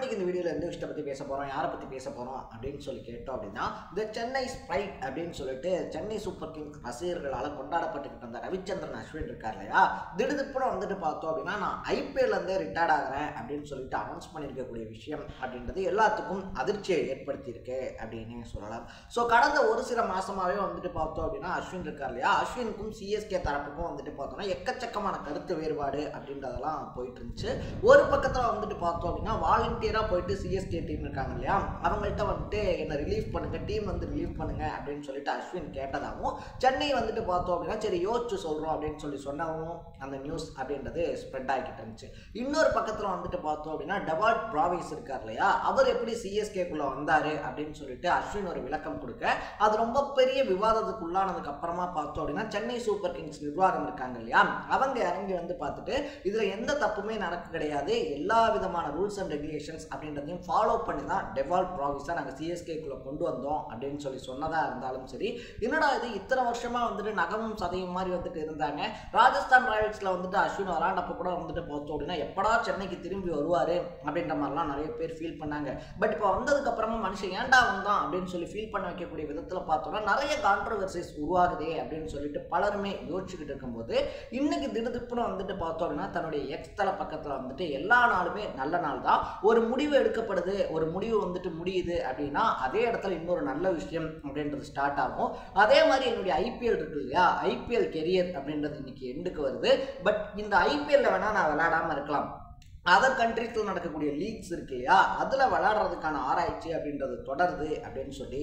இன்னைக்கு இந்த வீடியோல எந்த விஷயத்தை பத்தி பேச போறோம், யாரை பத்தி பேச போறோம் அப்படின்னு சொல்லி கேட்டோம் அப்படின்னா, இந்த சென்னை ஸ்பிரைட் அப்படின்னு சொல்லிட்டு சென்னை சூப்பர் கிங்ஸ் ரசிகர்களால் கொண்டாடப்பட்டுக்கிட்டு இருந்த ரவிச்சந்திரன் அஸ்வின் இருக்கார் இல்லையா, திடுதிப்புறம் வந்துட்டு பார்த்தோம் அப்படின்னா நான் ஐபிஎல் இருந்து ரிட்டையர்ட் ஆகிறேன் அப்படின்னு சொல்லிட்டு அனௌன்ஸ் பண்ணியிருக்கக்கூடிய விஷயம் அப்படின்றது எல்லாத்துக்கும் அதிர்ச்சியை ஏற்படுத்தியிருக்கு அப்படின்னு சொல்லலாம். ஸோ கடந்த ஒரு சில மாசமாவே வந்துட்டு பார்த்தோம் அப்படின்னா அஸ்வின் இருக்கார் இல்லையா, அஸ்வினுக்கும் சிஎஸ்கே தரப்புக்கும் வந்துட்டு பார்த்தோம்னா எக்கச்சக்கமான கருத்து வேறுபாடு அப்படின்றதெல்லாம் போயிட்டு இருந்துச்சு. ஒரு பக்கத்தில் வந்துட்டு பார்த்தோம் அப்படின்னா வாலண்டியரா போயிட்டு சிஎஸ்கே டீம் இருக்காங்க இல்லையா, அவங்கள்ட்ட வந்துட்டு என்ன ரிலீஃப் பண்ணுங்க, டீம் வந்து ரிலீஃப் பண்ணுங்க அப்படின்னு சொல்லிட்டு அஸ்வின் கேட்டதாகவும், சென்னை வந்துட்டு பார்த்தோம் அப்படின்னா சரி யோசிச்சு சொல்றோம் அப்படின்னு சொல்லி சொன்னவும் அந்த நியூஸ் அப்படின்றது ஸ்ப்ரெட் ஆகிக்கிட்டு இருந்துச்சு. இன்னொரு பக்கத்தில் வந்துட்டு பார்த்தோம் அப்படின்னா டெவால்ட் பிராவிஸ் இருக்கார் இல்லையா, அவர் எப்படி சிஎஸ்கேக்குள்ள வந்தாரு அப்படின்னு சொல்லிட்டு அஸ்வின் ஒரு விளக்கம் கொடுக்க, அது ரொம்ப பெரிய விவாதத்துக்குள்ளானதுக்கு அப்புறமா பார்த்தோம் அப்படின்னா சென்னை சூப்பர் கிங்ஸ் நிர்வாகம் இருக்காங்க இல்லையா, அவங்க இறங்கி வந்து பார்த்துட்டு இதுல எந்த தப்புமே நடக்க கிடையாது, எல்லா விதமான ரூல்ஸ் அண்ட் ரெகுலேஷன்ஸ் அப்படின்றதையும் ஃபாலோ பண்ணி தான் டெவால்ட் பிராவிஸை நாங்கள் சிஎஸ்கேக்குள்ள கொண்டு வந்தோம் அப்படின்னு சொல்லி சொன்னதா இருந்தாலும் சரி, என்னடா இது இத்தனை வருஷமா வந்துட்டு நகமும் சதையும் மாதிரி வந்துட்டு இருந்தாங்க, ராஜஸ்தான் ராயல்ஸ்ல வந்துட்டு அஸ்வின் விளாண்டப்ப கூட வந்துட்டு பார்த்தோம் அப்படின்னா எப்படா சென்னைக்கு திரும்பி வருவாரு அப்படின்ற மாதிரிலாம் நிறைய பேர் ஃபீல் பண்ணாங்க. பட் இப்போ வந்ததுக்கு அப்புறமா மனுஷன் ஏன்டா வந்தான் அப்படின்னு சொல்லி ஃபீல் பண்ண வைக்கக்கூடிய விதத்தில் பார்த்தோம்னா நிறைய கான்ட்ரவர்சிஸ் உருவாகுதே அப்படின்னு சொல்லிட்டு பலருமே யோசிச்சுக்கிட்டு இருக்கும்போது, இன்னைக்கு திடுதிப்புன்னு வந்துட்டு பார்த்தோம் அப்படின்னா தன்னுடைய எக்ஸ் தள பக்கத்தில் வந்துட்டு எல்லா நாளுமே நல்ல நாள் தான், ஒரு முடிவு எடுக்கப்படுது, ஒரு முடிவு வந்துட்டு முடியுது அப்படின்னா அதே இடத்துல இன்னொரு நல்ல விஷயம் அப்படின்றது ஸ்டார்ட் ஆகும். அதே மாதிரி என்னுடைய ஐபிஎல் இருக்கு இல்லையா, ஐபிஎல் கெரியர் அப்படின்றது இன்னைக்கு எண்டுக்கு வருது. பட் இந்த ஐபிஎல்ல வேணா நான் விளையாடாம இருக்கலாம், அதர் கண்ட்ரீஸில் நடக்கக்கூடிய லீக்ஸ் இருக்கு இல்லையா, அதில் விளையாடுறதுக்கான ஆராய்ச்சி அப்படின்றது தொடருது அப்படின்னு சொல்லி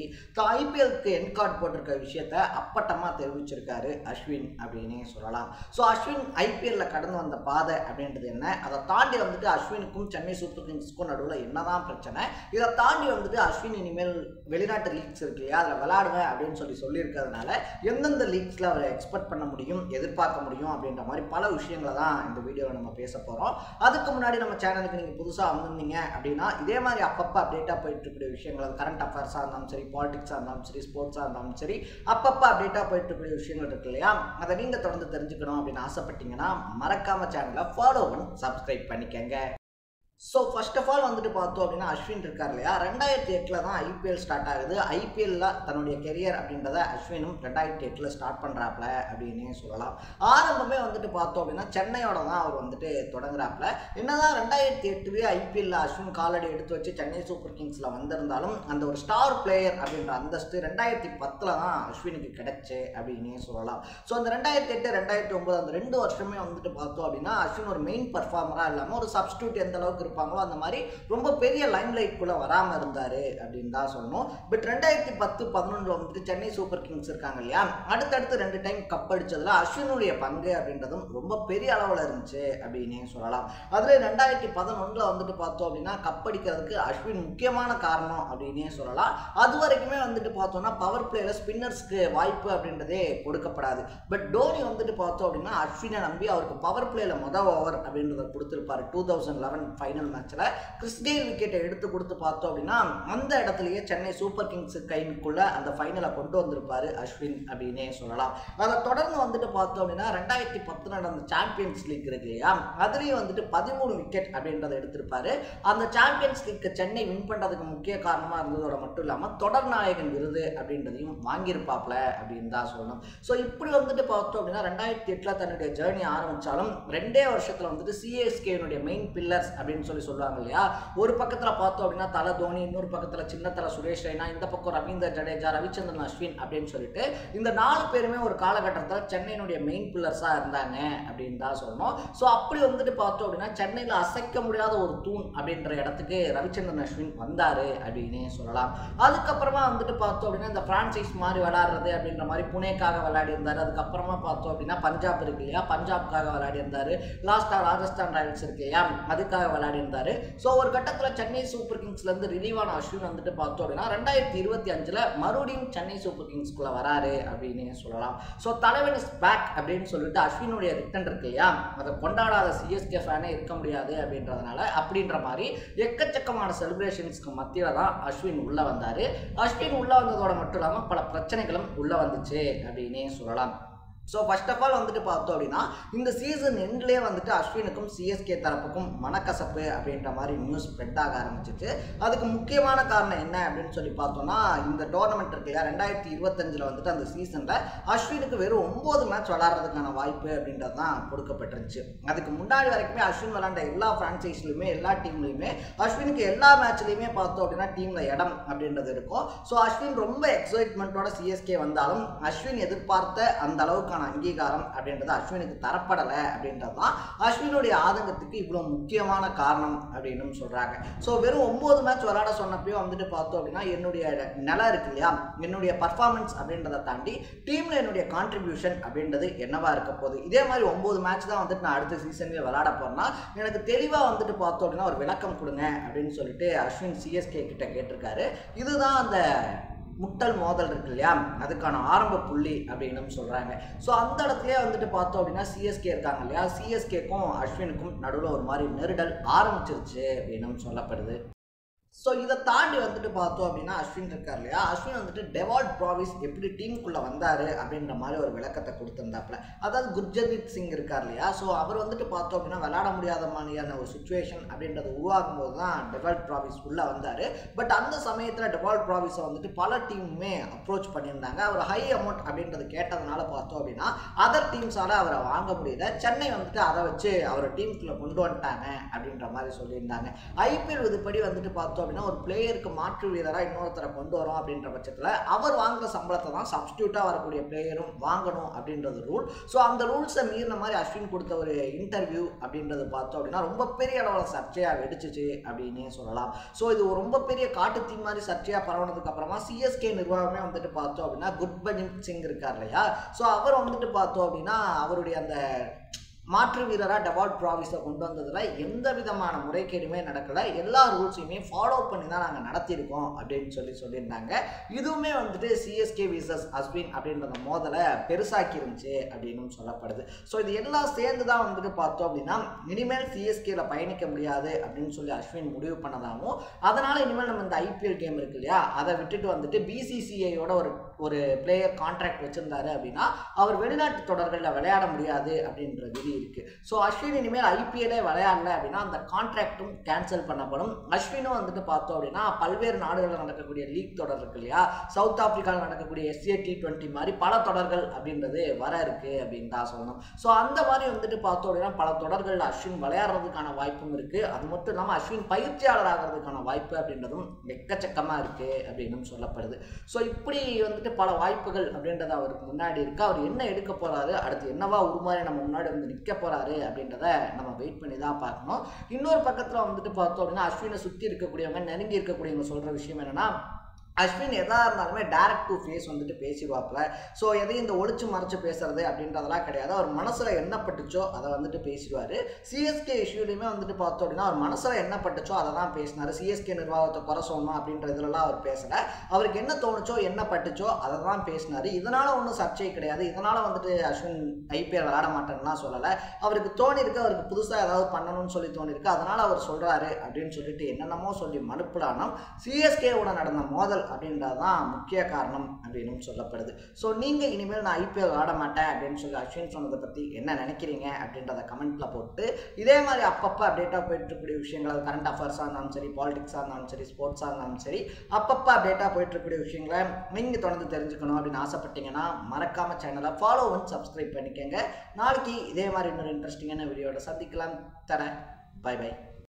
ஐபிஎல்க்கு என் கார்டு போட்டிருக்க விஷயத்த அப்பட்டமாக தெரிவிச்சிருக்காரு அஸ்வின் அப்படின்னே சொல்லலாம். ஸோ அஸ்வின் ஐபிஎல்ல கடந்து வந்த பாதை அப்படின்றது என்ன, அதை தாண்டி வந்துட்டு அஸ்வினுக்கும் சென்னை சூப்பர் கிங்ஸ்க்கும் நடுவில் என்னதான் பிரச்சனை, இதை தாண்டி வந்துட்டு அஸ்வின் இனிமேல் வெளிநாட்டு லீக்ஸ் இருக்கு இல்லையா அதில் விளையாடுவேன் அப்படின்னு சொல்லியிருக்கிறதுனால எந்தெந்த லீக்ஸில் அவரை எக்ஸ்பெக்ட் பண்ண முடியும், எதிர்பார்க்க முடியும் அப்படின்ற மாதிரி பல விஷயங்களை தான் இந்த வீடியோவில் நம்ம பேச போகிறோம். அதுக்கு முன்னாடி நம்ம சேனலுக்கு நீங்கள் புதுசாக வந்திருந்தீங்க அப்படின்னா இதே மாதிரி அப்பப்போ அப்டேட்டாக போயிட்டு இருக்கிற விஷயங்கள், கரண்ட் அஃபேர்ஸாக இருந்தாலும் சரி, பாலிடிக்ஸாக இருந்தாலும் சரி, ஸ்போர்ட்ஸாக இருந்தாலும் சரி, அப்பப்போ அப்டேட்டாக போயிட்டு இருக்கிற விஷயங்கள் இருக்கு இல்லையா, அதை நீங்கள் தொடர்ந்து தெரிஞ்சுக்கணும் அப்படின்னு ஆசைப்பட்டீங்கன்னா மறக்காம சேனலை ஃபாலோ பண்ணி சப்ஸ்கிரைப் பண்ணிக்கங்க. ஸோ ஃபர்ஸ்ட் ஆஃப் ஆல் வந்துட்டு பார்த்தோம் அப்படின்னா அஸ்வின் இருக்கார் இல்லையா, 2008 தான் ஐபிஎல் ஸ்டார்ட் ஆகுது. ஐபிஎல்ல தன்னுடைய கெரியர் அப்படின்றத அஸ்வினும் 2008 ஸ்டார்ட் பண்ணுறாப்ல அப்படின்னே சொல்லலாம். ஆரம்பமே வந்துட்டு பார்த்தோம் அப்படின்னா சென்னையோட தான் அவர் வந்துட்டு தொடங்குறாப்ல. என்னதான் 2008 ஐபிஎல்ல அஸ்வின் காலடி எடுத்து வச்சு சென்னை சூப்பர் கிங்ஸில் வந்திருந்தாலும் அந்த ஒரு ஸ்டார் பிளேயர் அப்படின்ற அந்தஸ்து 2010 தான் அஸ்வினுக்கு கிடைச்சு அப்படின்னே சொல்லலாம். ஸோ அந்த 2008 2009 அந்த 2 வருஷமே வந்துட்டு பார்த்தோம் அப்படின்னா அஸ்வின் ஒரு மெயின் பர்ஃபார்மராக இல்லாமல் ஒரு சப்ஸ்டியூட் எந்த அளவுக்கு இருப்பாங்களோ அந்த மாதிரி ரொம்ப பெரிய லைம் லைட்குள்ள வராம இருந்தாரு அப்படின்னு தான் சொல்லணும். பட் 2010-11 வந்துட்டு சென்னை சூப்பர் கிங்ஸ் இருக்காங்க இல்லையா, அடுத்தடுத்து 2 டைம் கப் அடிச்சதுல அஸ்வினுடைய பங்கு அப்படின்றதும் ரொம்ப பெரிய அளவில் இருந்துச்சு அப்படின்னே சொல்லலாம். அதுல 2011 வந்துட்டு பார்த்தோம் அப்படின்னா கப் அடிக்கிறதுக்கு அஸ்வின் முக்கியமான காரணம் அப்படின்னே சொல்லலாம். அது வரைக்குமே வந்துட்டு பார்த்தோம்னா பவர் பிளேல ஸ்பின்னர்ஸ்க்கு வாய்ப்பு அப்படின்றதே கொடுக்கப்படாது. பட் டோனி வந்துட்டு பார்த்தோம் அப்படின்னா அஸ்வினை நம்பி அவருக்கு பவர் பிளேல முதல் ஓவர் அப்படின்றத கொடுத்திருப்பாரு. 2011 ஃபைனல் மேட்ச்ல கிறிஸ் கெயில் விக்கெட்டை எடுத்து கொடுத்து பார்த்தோம் அப்படின்னா அந்த இடத்துலயே சென்னை சூப்பர் கிங்ஸ் கைக்குள்ள அந்த ஃபைனலை கொண்டு வந்திருப்பாரு அஸ்வின் அப்படின்னே சொல்லலாம். அதை தொடர்ந்து வந்துட்டு பார்த்தோம் அப்படின்னா 2010 நடந்த சாம்பியன்ஸ் லீக் இருக்கு இல்லையா, அதுலயும் வந்துட்டு 13 விக்கெட் அப்படின்றத எடுத்திருப்பாரு. அந்த சாம்பியன்ஸ் லீக் சென்னை வின் பண்றதுக்கு முக்கிய காரணமா இருந்ததோட மட்டும் இல்லாம தொடர் நாயகன் விருது அப்படின்றதையும் வாங்கியிருப்பாப்ல அப்படின்னு தான் சொல்லணும். ஸோ இப்படி வந்துட்டு பார்த்தோம் அப்படின்னா 2008 தன்னுடைய ஜேர்னி ஆரம்பிச்சாலும் 2 வருஷத்துல வந்துட்டு சிஎஸ்கேனுடைய மெயின் பில்லர்ஸ் அப்படின்னு சொல்லுவாங்க இல்லையா, ஒரு பக்கத்துல பார்த்தோம் அப்படின்னா தல தோனி, இன்னொரு பக்கத்துல சின்ன தல சுரேஷ் ரெய்னா, இந்த பக்கம் ரவீந்தர் ஜடேஜா, ரவிச்சந்திரன் அஸ்வின் அப்படின்னு சொல்லிட்டு இந்த 4 பேருமே ஒரு காலகட்டத்தில் சென்னையினுடைய மெயின் பில்லர்ஸா இருந்தாங்க அப்படின்னு தான் சொல்லணும். ஸோ அப்படி வந்துட்டு பார்த்தோம் அப்படின்னா சென்னையில் அசைக்க முடியாத ஒரு தூண் அப்படின்ற இடத்துக்கு ரவிச்சந்திரன் அஸ்வின் வந்தாரு அப்படின்னே சொல்லலாம். அதுக்கப்புறமா வந்துட்டு பார்த்தோம் அப்படின்னா இந்த பிரான்சைஸ் மாதிரி விளையாடுறது அப்படின்ற மாதிரி புனேக்காக விளையாடி இருந்தாரு. அதுக்கப்புறமா பார்த்தோம் அப்படின்னா பஞ்சாப் இருக்கு இல்லையா, பஞ்சாப்காக விளையாடி இருந்தாரு. லாஸ்டா ராஜஸ்தான் ராயல்ஸ் இருக்கு இல்லையா, அதுக்காக விளையாடி இருந்தாரு. ஸோ ஒரு கட்டத்தில் சென்னை சூப்பர் கிங்ஸ்ல இருந்து ரிலீவான அஸ்வின் வந்துட்டு பார்த்தோம் அப்படின்னா 2025 மறுபடியும் சென்னை சூப்பர் கிங்ஸ்குள்ள வராரு அப்படின்னு சொல்லலாம். ஸோ தலைவன் இஸ் பேக் அப்படின்னு சொல்லிட்டு அஸ்வினுடைய ரிட்டன் இருக்கு இல்லையா, அதை கொண்டாடாத சிஎஸ்கே ஃபேனே இருக்க முடியாது அப்படின்றதுனால அப்படின்ற மாதிரி எக்கச்சக்கமான செலிப்ரேஷன்ஸ்க்கு மத்தியில தான் அஸ்வின் உள்ள வந்தாரு. அஸ்வின் உள்ள வந்ததோட மட்டும் இல்லாமல் பல பிரச்சனைகளும் உள்ள வந்துச்சு அப்படின்னே சொல்லலாம். ஸோ ஃபர்ஸ்ட் ஆஃப் ஆல் வந்துட்டு பார்த்தோம் அப்படின்னா இந்த சீசன் எண்ட்லேயே வந்துட்டு அஸ்வினுக்கும் சிஎஸ்கே தரப்புக்கும் மனக்கசப்பு அப்படின்ற மாதிரி நியூஸ் ஸ்ப்ரெட் ஆக ஆரம்பிச்சிச்சு. அதுக்கு முக்கியமான காரணம் என்ன அப்படின்னு சொல்லி பார்த்தோம்னா இந்த டோர்னமெண்ட் இருக்கு இல்லையா 2025 வந்துட்டு அந்த சீசனில் அஸ்வினுக்கு வெறும் 9 மேட்ச் விளாட்றதுக்கான வாய்ப்பு அப்படின்றது தான் கொடுக்கப்பட்டிருந்துச்சு. அதுக்கு முன்னாடி வரைக்குமே அஸ்வின் விளாண்ட எல்லா ஃப்ரான்ச்சைஸ்லையுமே எல்லா டீம்லையுமே அஸ்வினுக்கு எல்லா மேட்ச்லையுமே பார்த்தோம் அப்படின்னா டீமில் இடம் அப்படின்றது இருக்கும். ஸோ அஸ்வின் ரொம்ப எக்ஸைட்மெண்ட்டோட சிஎஸ்கே வந்தாலும் அஸ்வின் எதிர்பார்த்த அந்த அளவுக்கு அங்கீகாரம் அப்படின்றது அஸ்வினுக்கு தரப்படலை அப்படின்றது தான் அஸ்வினுடைய ஆதங்கத்துக்கு இவ்வளோ முக்கியமான காரணம் அப்படின்னு சொல்றாங்க. ஸோ வெறும் 9 மேட்ச் விளையாட சொன்னப்போ வந்துட்டு பார்த்தோம் அப்படின்னா என்னுடைய நிலை இருக்கு இல்லையா, என்னுடைய பர்ஃபார்மன்ஸ் அப்படின்றத தாண்டி டீம்ல என்னுடைய கான்ட்ரிபியூஷன் அப்படின்றது என்னவா இருக்க போகுது. இதே மாதிரி 9 மேட்ச் தான் வந்துட்டு நான் அடுத்த சீசன்ல விளையாட போறேன்னா எனக்கு தெளிவாக வந்துட்டு பார்த்தோம் அப்படின்னா ஒரு விளக்கம் கொடுங்க அப்படின்னு சொல்லிட்டு அஸ்வின் சிஎஸ்கே கிட்ட கேட்டிருக்காரு. இதுதான் அந்த முட்டல் மோதல் இருக்கு இல்லையா, அதுக்கான ஆரம்ப புள்ளி அப்படின்னு சொல்றாங்க. ஸோ அந்த இடத்துலயே வந்துட்டு பார்த்தோம் அப்படின்னா சிஎஸ்கே இருக்காங்க இல்லையா, சிஎஸ்கேக்கும் அஸ்வினுக்கும் நடுவில் ஒரு மாதிரி நெருடல் ஆரம்பிச்சிருச்சு அப்படின்னு சொல்லப்படுது. ஸோ இதை தாண்டி வந்துட்டு பார்த்தோம் அப்படின்னா அஸ்வின் இருக்கார் இல்லையா, அஸ்வின் வந்துட்டு டெவால்ட் ப்ராவிஸ் எப்படி டீமுக்குள்ளே வந்தார் அப்படின்ற மாதிரி ஒரு விளக்கத்தை கொடுத்துருந்தாப்புல. அதாவது குர்ஜதீப் சிங் இருக்கார் இல்லையா, ஸோ அவர் வந்துட்டு பார்த்தோம் அப்படின்னா விளையாட முடியாத மாதிரியான ஒரு சுச்சுவேஷன் அப்படின்றத உருவாக்கும் போது தான் டெவால்ட் ப்ராவிஸ் உள்ளே வந்தார். பட் அந்த சமயத்தில் டெவால்ட் ப்ராவிஸை வந்துட்டு பல டீமுமே அப்ரோச் பண்ணியிருந்தாங்க. அவர் ஹை அமௌண்ட் அப்படின்றது கேட்டதுனால பார்த்தோம் அப்படின்னா அதர் டீம்ஸால் அவரை வாங்க முடியல. சென்னை வந்துட்டு அதை வச்சு அவரை டீமுக்குள்ளே கொண்டு வந்துட்டாங்க அப்படின்ற மாதிரி சொல்லியிருந்தாங்க. ஐபிஎல் இதுபடி வந்துட்டு பார்த்தோம் அப்படின்னா ஒரு பிளேயருக்கு மாற்று வீரராக இன்னொருத்தரை கொண்டு வரோம் அப்படின்ற பட்சத்தில் அவர் வாங்குற சம்பளத்தை தான் சப்ஸ்டியூட்டாக வரக்கூடிய பிளேயரும் வாங்கணும் அப்படின்றது ரூல். ஸோ அந்த ரூல்ஸை மீறின மாதிரி அஸ்வின் கொடுத்த ஒரு இன்டர்வியூ அப்படின்றது பார்த்தோம் அப்படின்னா ரொம்ப பெரிய அளவில் சர்ச்சையாக வெடிச்சிச்சு அப்படின்னே சொல்லலாம். ஸோ இது ரொம்ப பெரிய காட்டுத்தீ மாதிரி சர்ச்சையாக பரவனதுக்கு அப்புறமா சிஎஸ்கே நிர்வாகமே வந்துட்டு பார்த்தோம் அப்படின்னா குர்பஜீத் சிங் இருக்கார் இல்லையா, ஸோ அவர் வந்துட்டு பார்த்தோம் அப்படின்னா அவருடைய அந்த மாற்று வீரராக டெவால்ட் ப்ராவிஸை கொண்டு வந்ததில் எந்த விதமான முறைகேடுமே நடக்கலை, எல்லா ரூல்ஸையுமே ஃபாலோ பண்ணி தான் நாங்கள் நடத்தியிருக்கோம் அப்படின்னு சொல்லியிருந்தாங்க. இதுவுமே வந்துட்டு சிஎஸ்கே விசஸ் அஸ்வின் அப்படின்றத மோதலை பெருசாக்கி இருந்துச்சு அப்படின்னு சொல்லப்படுது. ஸோ இது எல்லாம் சேர்ந்து தான் வந்துட்டு பார்த்தோம் அப்படின்னா இனிமேல் சிஎஸ்கேல பயணிக்க முடியாது அப்படின்னு சொல்லி அஸ்வின் முடிவு பண்ணதாகவும், அதனால் இனிமேல் நம்ம இந்த ஐபிஎல் கேம் இருக்கு இல்லையா அதை விட்டுட்டு வந்துட்டு பிசிசிஐயோட ஒரு பிளேயர் கான்ட்ராக்ட் வச்சிருந்தாரு அப்படின்னா அவர் வெளிநாட்டு தொடர்களில் விளையாட முடியாது அப்படின்ற விதி இருக்கு. ஸோ அஸ்வின் இனிமேல் ஐபிஎல்லே விளையாடல அப்படின்னா அந்த கான்ட்ராக்டும் கேன்சல் பண்ணப்படும். அஸ்வினும் வந்துட்டு பார்த்தோம் அப்படின்னா பல்வேறு நாடுகளில் நடக்கக்கூடிய லீக் தொடர் இருக்கு இல்லையா, சவுத் ஆப்பிரிக்காவில் நடக்கக்கூடிய எஸ்ஏ T20 மாதிரி பல தொடர்கள் அப்படின்றது வர இருக்கு அப்படின்னு தான் சொல்லணும். ஸோ அந்த மாதிரி வந்துட்டு பார்த்தோம் அப்படின்னா பல தொடர்கள் அஸ்வின் விளையாடுறதுக்கான வாய்ப்பும் இருக்கு. அது மட்டும் இல்லாமல் அஸ்வின் பயிற்சியாளர் ஆகிறதுக்கான வாய்ப்பு அப்படின்றதும் எக்கச்சக்கமாக இருக்கு அப்படின்னு சொல்லப்படுது. ஸோ இப்படி வந்துட்டு பல வாய்ப்புகள் அப்படின்றது அவருக்கு முன்னாடி இருக்கு. அவர் என்ன எடுக்க போறாரு, அடுத்து என்னவா உருமாறி நம்ம முன்னாடி வந்து நிற்க போறாரு அப்படின்றத நம்ம வெயிட் பண்ணி தான் பார்க்கணும். இன்னொரு பக்கத்தில் வந்துட்டு பார்த்தோம் அப்படின்னா அஸ்வினை சுற்றி இருக்கக்கூடியவங்க நெருங்கி இருக்கக்கூடியவங்க சொல்ற விஷயம் என்னன்னா அஸ்வின் எதாக இருந்தாலுமே டைரக்ட் டு ஃபேஸ் வந்துட்டு பேசிடுவாப்புல. ஸோ எதையும் இந்த ஒளிச்சு மறைச்சு பேசுறது அப்படின்றதெல்லாம் கிடையாது. அவர் மனசில் என்ன பட்டுச்சோ அதை வந்துட்டு பேசிடுவார். சிஎஸ்கே இஷ்யூலையுமே வந்துட்டு பார்த்தோம் அப்படின்னா அவர் மனசில் என்ன பட்டுச்சோ அதை தான் பேசினார். சிஎஸ்கே நிர்வாகத்தை குறை சொல்லணும் அப்படின்ற இதுலலாம் அவர் பேசலை. அவருக்கு என்ன தோணுச்சோ என்ன பட்டுச்சோ அதை தான் பேசினார். இதனால் ஒன்றும் சர்ச்சை கிடையாது. இதனால் வந்துட்டு அஸ்வின் ஐபிஎல் விளையாட மாட்டேன்னுலாம் சொல்லலை. அவருக்கு தோணிருக்கு, அவருக்கு புதுசாக ஏதாவது பண்ணணும்னு சொல்லி தோணிருக்கு, அதனால் அவர் சொல்கிறாரு அப்படின்னு சொல்லிட்டு என்னென்னமோ சொல்லி மனுப்புலானம் சிஎஸ்கேவோட நடந்த மோதல் அப்படின்றது தான் முக்கிய காரணம் அப்படின்னு சொல்லப்படுது. ஸோ நீங்கள் இனிமேல் நான் ஐபிஎல் ஆட மாட்டேன் அப்படின்னு சொல்லி அஸ்வின் சொன்னதை பற்றி என்ன நினைக்கிறீங்க அப்படின்றத கமெண்ட்டில் போட்டு இதே மாதிரி அப்பப்போ அப்டேட்டாக போயிட்டு இருக்கக்கூடிய விஷயங்கள் கரண்ட் அஃபேர்ஸாக இருந்தாலும் சரி, பாலிடிக்ஸாக இருந்தாலும் சரி, ஸ்போர்ட்ஸாக இருந்தாலும் சரி, அப்பப்போ அப்டேட்டாக போயிட்டு இருக்கக்கூடிய விஷயங்களை நீங்கள் தொடர்ந்து தெரிஞ்சுக்கணும் அப்படின்னு ஆசைப்பட்டீங்கன்னா மறக்காம சேனலை ஃபாலோ அண்ட் சப்ஸ்கிரைப் பண்ணிக்கோங்க. நாளைக்கு இதே மாதிரி இன்னொரு இன்ட்ரெஸ்டிங்கான வீடியோட சந்திக்கலாம். தரேன். Bye by.